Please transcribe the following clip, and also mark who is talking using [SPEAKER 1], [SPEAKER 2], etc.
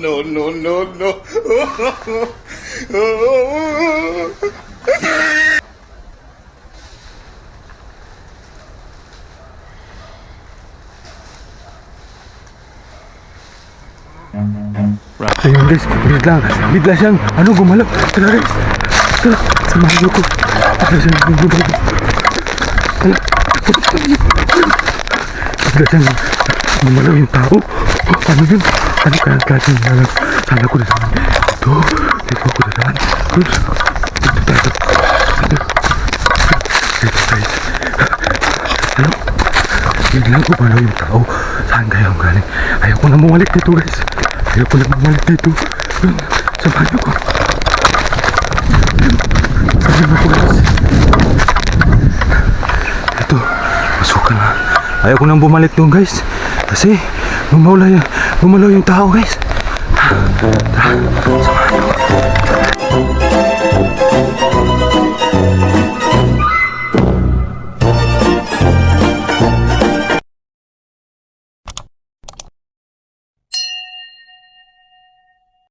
[SPEAKER 1] No, no, no, no.
[SPEAKER 2] Ayun guys, bigla siyang, gumalaw. Tara guys, tara, samahan niyo ko. Bigla siyang gumalaw. Tara, bigla siyang gumalaw yung tao. Ano yun? Ano kaya klaseng gumalaw? Sana ko na saan. Dito ako na saan. Dito tayo. Dito guys. Ano? Bigla gumalaw yung tao. Saan kaya ang galing? Ayaw ko na bumalik dito guys. Ayaw ko na bumalik dito. Yun, samahan niyo ko. Samahan niyo ko guys. Ito, masukan na. Ayaw ko nang bumalik doon guys. Kasi gumalaw yung tao guys. Tara, samahan niyo ko.